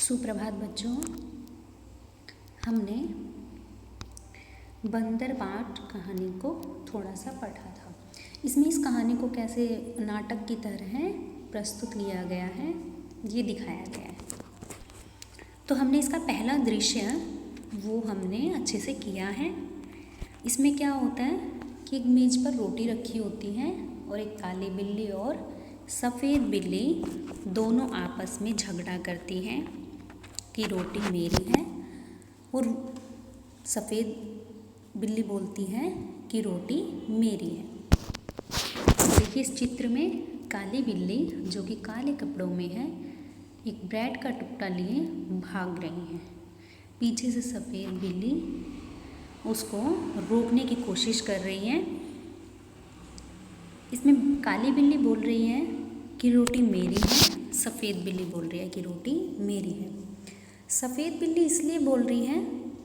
सुप्रभात बच्चों। हमने बंदर बाट कहानी को थोड़ा सा पढ़ा था। इसमें इस कहानी को कैसे नाटक की तरह प्रस्तुत किया गया है ये दिखाया गया है। तो हमने इसका पहला दृश्य वो हमने अच्छे से किया है। इसमें क्या होता है कि एक मेज़ पर रोटी रखी होती है और एक काली बिल्ली और सफ़ेद बिल्ली दोनों आपस में झगड़ा करती हैं कि रोटी मेरी है, और सफ़ेद बिल्ली बोलती है कि रोटी मेरी है। देखिए इस चित्र में काली बिल्ली जो कि काले कपड़ों में है एक ब्रेड का टुकड़ा लिए भाग रही है। पीछे से सफ़ेद बिल्ली उसको रोकने की कोशिश कर रही है। इसमें काली बिल्ली बोल रही है कि रोटी मेरी है, सफ़ेद बिल्ली बोल रही है कि रोटी मेरी है। सफ़ेद बिल्ली इसलिए बोल रही है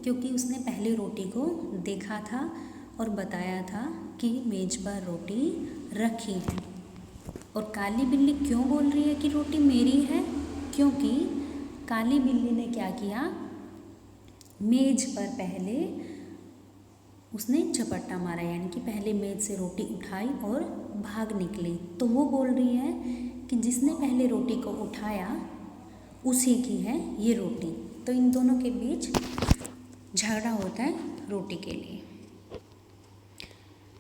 क्योंकि उसने पहले रोटी को देखा था और बताया था कि मेज़ पर रोटी रखी है। और काली बिल्ली क्यों बोल रही है कि रोटी मेरी है? क्योंकि काली बिल्ली ने क्या किया, मेज़ पर पहले उसने झपट्टा मारा, यानी कि पहले मेज़ से रोटी उठाई और भाग निकली। तो वो बोल रही है कि जिसने पहले रोटी को उठाया उसी की है ये रोटी। तो इन दोनों के बीच झगड़ा होता है रोटी के लिए।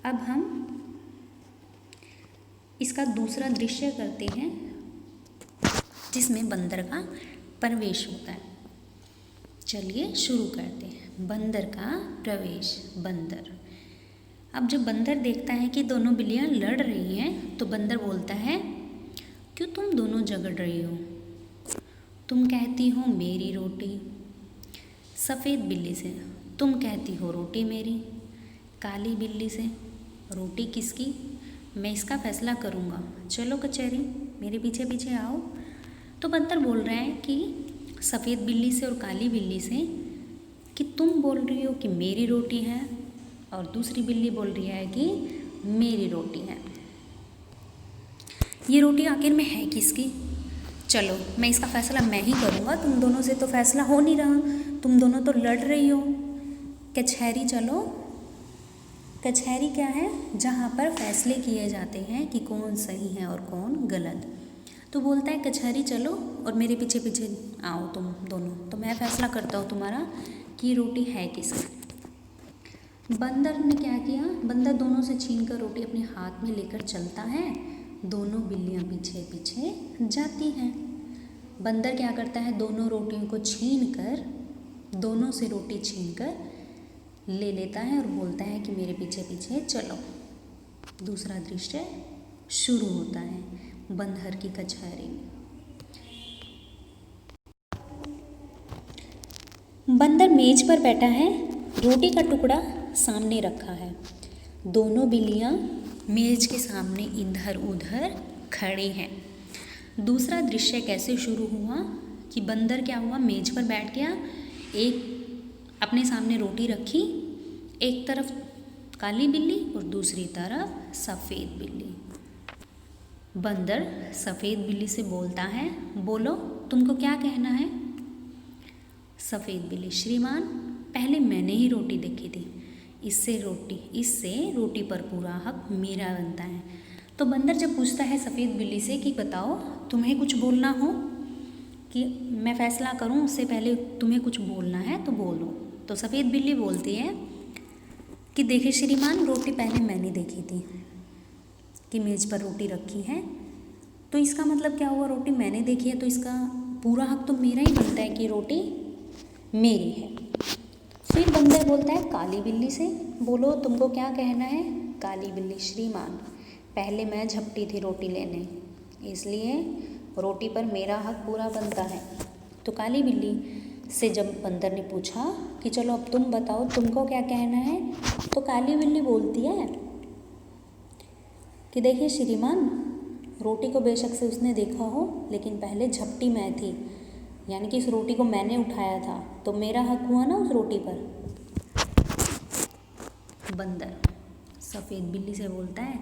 अब हम इसका दूसरा दृश्य करते हैं जिसमें बंदर का प्रवेश होता है। चलिए शुरू करते हैं। बंदर का प्रवेश। बंदर। अब जब बंदर देखता है कि दोनों बिल्लियां लड़ रही हैं तो बंदर बोलता है, क्यों तुम दोनों झगड़ रही हो? तुम कहती हो मेरी रोटी। सफ़ेद बिल्ली से, तुम कहती हो रोटी मेरी। काली बिल्ली से, रोटी किसकी? मैं इसका फैसला करूँगा, चलो कचहरी, मेरे पीछे पीछे आओ। तो बंदर बोल रहा है कि सफ़ेद बिल्ली से और काली बिल्ली से कि तुम बोल रही हो कि मेरी रोटी है और दूसरी बिल्ली बोल रही है कि मेरी रोटी है। ये रोटी आखिर में है किसकी? चलो मैं इसका फ़ैसला मैं ही करूँगा, तुम दोनों से तो फैसला हो नहीं रहा, तुम दोनों तो लड़ रही हो। कचहरी चलो। कचहरी क्या है? जहाँ पर फैसले किए जाते हैं कि कौन सही है और कौन गलत। तो बोलता है कचहरी चलो और मेरे पीछे पीछे आओ तुम दोनों, तो मैं फैसला करता हूँ तुम्हारा कि रोटी है किसकी। बंदर ने क्या किया, बंदर दोनों से छीनकर रोटी अपने हाथ में लेकर चलता है। दोनों बिल्लियाँ पीछे पीछे जाती हैं। बंदर क्या करता है, दोनों रोटियों को छीनकर, दोनों से रोटी छीनकर ले लेता है और बोलता है कि मेरे पीछे पीछे चलो। दूसरा दृश्य शुरू होता है बंदर की कचहरी में। बंदर मेज पर बैठा है, रोटी का टुकड़ा सामने रखा है। दोनों बिल्लियाँ मेज के सामने इधर उधर खड़े हैं। दूसरा दृश्य कैसे शुरू हुआ कि बंदर क्या हुआ, मेज पर बैठ गया, एक अपने सामने रोटी रखी, एक तरफ काली बिल्ली और दूसरी तरफ सफ़ेद बिल्ली। बंदर सफ़ेद बिल्ली से बोलता है, बोलो तुमको क्या कहना है? सफ़ेद बिल्ली, श्रीमान पहले मैंने ही रोटी देखी थी, इससे रोटी पर पूरा हक मेरा बनता है। तो बंदर जब पूछता है सफ़ेद बिल्ली से कि बताओ तुम्हें कुछ बोलना हो कि मैं फ़ैसला करूं उससे पहले तुम्हें कुछ बोलना है तो बोलो। तो सफ़ेद बिल्ली बोलती है कि देखिए श्रीमान, रोटी पहले मैंने देखी थी कि मेज़ पर रोटी रखी है, तो इसका मतलब क्या हुआ, रोटी मैंने देखी है तो इसका पूरा हक तो मेरा ही बनता है कि रोटी मेरी है। फिर बंदर बोलता है काली बिल्ली से, बोलो तुमको क्या कहना है? काली बिल्ली, श्रीमान पहले मैं झपटी थी रोटी लेने, इसलिए रोटी पर मेरा हक पूरा बनता है। तो काली बिल्ली से जब बंदर ने पूछा कि चलो अब तुम बताओ तुमको क्या कहना है, तो काली बिल्ली बोलती है कि देखिए श्रीमान, रोटी को बेशक से उसने देखा हो लेकिन पहले झपटी मैं थी, यानी कि इस रोटी को मैंने उठाया था तो मेरा हक हुआ ना उस रोटी पर। बंदर सफ़ेद बिल्ली से बोलता है,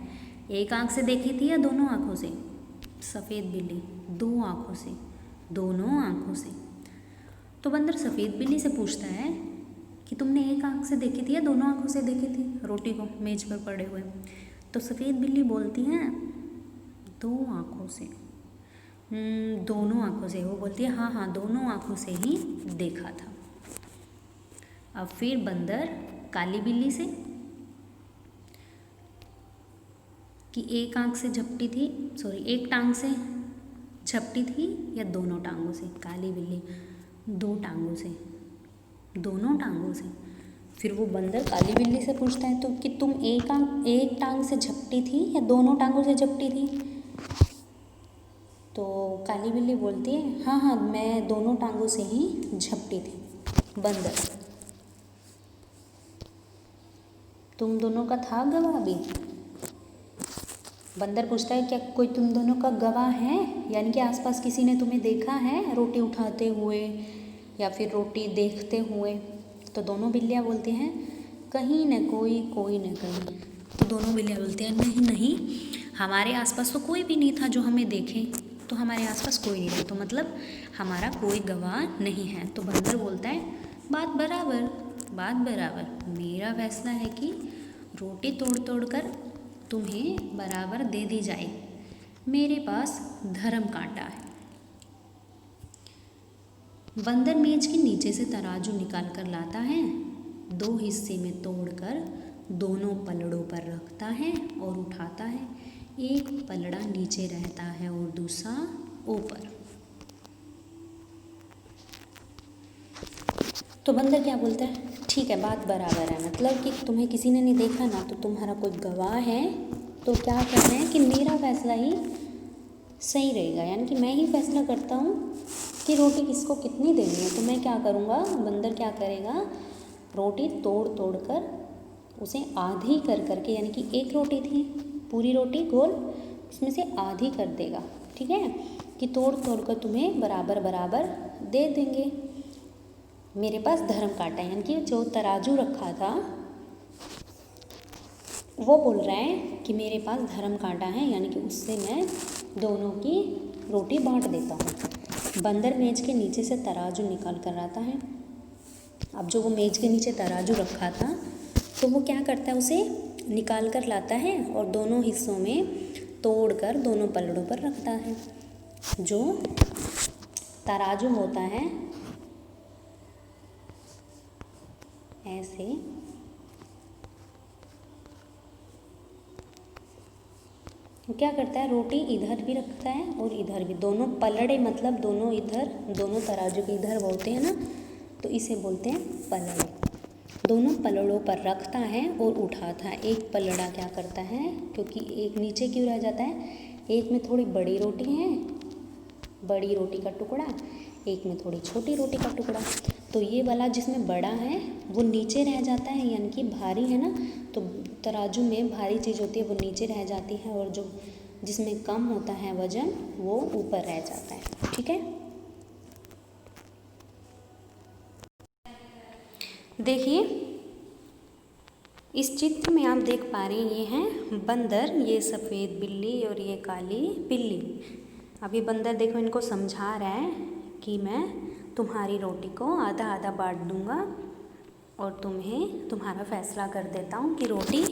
एक आँख से देखी थी या दोनों आँखों से? सफ़ेद बिल्ली, दो आँखों से, दोनों आँखों से। तो बंदर सफ़ेद बिल्ली से पूछता है कि तुमने एक आँख से देखी थी या दोनों आँखों से देखी थी रोटी को मेज पर पड़े हुए। तो सफ़ेद बिल्ली बोलती है दो आँखों से। दोनों आँखों से। वो बोलती है हाँ हाँ दोनों आँखों से ही देखा था। अब फिर बंदर काली बिल्ली से कि एक आँख से झपटी थी, एक टांग से झपटी थी या दोनों टांगों से। काली बिल्ली दो टांगों से, दोनों टांगों से। फिर वो बंदर काली बिल्ली से पूछता है तो कि तुम एक टांग से झपटी थी या दोनों टांगों से झपटी थी। तो काली बिल्ली बोलती है हाँ हाँ मैं दोनों टांगों से ही झपटी थी। बंदर तुम दोनों का था गवाह भी। बंदर पूछता है क्या कोई तुम दोनों का गवाह है, यानी कि आसपास किसी ने तुम्हें देखा है रोटी उठाते हुए या फिर रोटी देखते हुए। तो दोनों बिल्लियाँ बोलती हैं कहीं न कोई न कहीं। तो दोनों बिल्लियाँ बोलती हैं नहीं नहीं हमारे आसपास तो कोई भी नहीं था जो हमें देखे, तो हमारे आसपास कोई नहीं था, तो मतलब हमारा कोई गवाह नहीं है। तो बंदर बोलता है बात बराबर। मेरा फैसला है कि रोटी तोड़ कर तुम्हें बराबर दे दी जाए। मेरे पास धर्म कांटा है। बंदर मेज के नीचे से तराजू निकाल कर लाता है, दो हिस्से में तोड़कर दोनों पलड़ों पर रखता है और उठाता है। एक पलड़ा नीचे रहता है और दूसरा ऊपर। तो बंदर क्या बोलता है ठीक है बात बराबर है, मतलब कि तुम्हें किसी ने नहीं देखा ना, तो तुम्हारा कोई गवाह है, तो क्या कहना है कि मेरा फैसला ही सही रहेगा, यानी कि मैं ही फैसला करता हूँ कि रोटी किसको कितनी देनी है। तो मैं क्या करूँगा, बंदर क्या करेगा, रोटी तोड़ कर उसे आधी कर के, यानी कि एक रोटी थी पूरी रोटी गोल, उसमें से आधी कर देगा। ठीक है कि तोड़ कर तुम्हें बराबर दे देंगे। मेरे पास धर्म कांटा, यानी कि जो तराजू रखा था वो बोल रहा है कि मेरे पास धर्म कांटा है, यानी कि उससे मैं दोनों की रोटी बांट देता हूँ। बंदर मेज के नीचे से तराजू निकाल कर आता है। अब जो वो मेज के नीचे तराजू रखा था तो वो क्या करता है, उसे निकाल कर लाता है और दोनों हिस्सों में तोड़ कर दोनों पलड़ों पर रखता है। जो तराजू होता है ऐसे वो क्या करता है, रोटी इधर भी रखता है और इधर भी, दोनों पलड़े, मतलब दोनों इधर, दोनों तराजू के इधर बोलते हैं ना, तो इसे बोलते हैं पलड़े। दोनों पलड़ों पर रखता है और उठाता है। एक पलड़ा क्या करता है, क्योंकि एक नीचे क्यों रह जाता है, एक में थोड़ी बड़ी रोटी है, बड़ी रोटी का टुकड़ा, एक में थोड़ी छोटी रोटी का टुकड़ा, तो ये वाला जिसमें बड़ा है वो नीचे रह जाता है, यानी कि भारी है ना, तो तराजू में भारी चीज़ होती है वो नीचे रह जाती है और जो जिसमें कम होता है वजन वो ऊपर रह जाता है। ठीक है, देखिए इस चित्र में आप देख पा रहे हैं, ये हैं बंदर, ये सफ़ेद बिल्ली और ये काली बिल्ली। अभी बंदर देखो इनको समझा रहा है कि मैं तुम्हारी रोटी को आधा आधा बांट दूंगा और तुम्हारा फैसला कर देता हूँ कि रोटी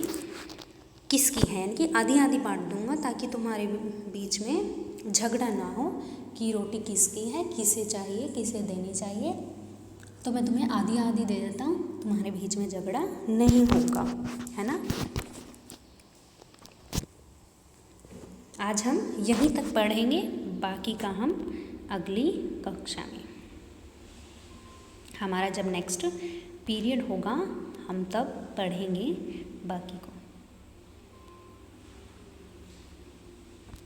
किसकी है, यानी कि आधी आधी बांट दूंगा ताकि तुम्हारे बीच में झगड़ा ना हो कि रोटी किसकी है, किसे चाहिए, किसे देनी चाहिए। तो मैं तुम्हें आधी आधी दे देता हूँ, तुम्हारे बीच में झगड़ा नहीं होगा, है ना। आज हम यहीं तक पढ़ेंगे, बाकी का हम अगली कक्षा में, हमारा जब नेक्स्ट पीरियड होगा हम तब पढ़ेंगे बाकी को।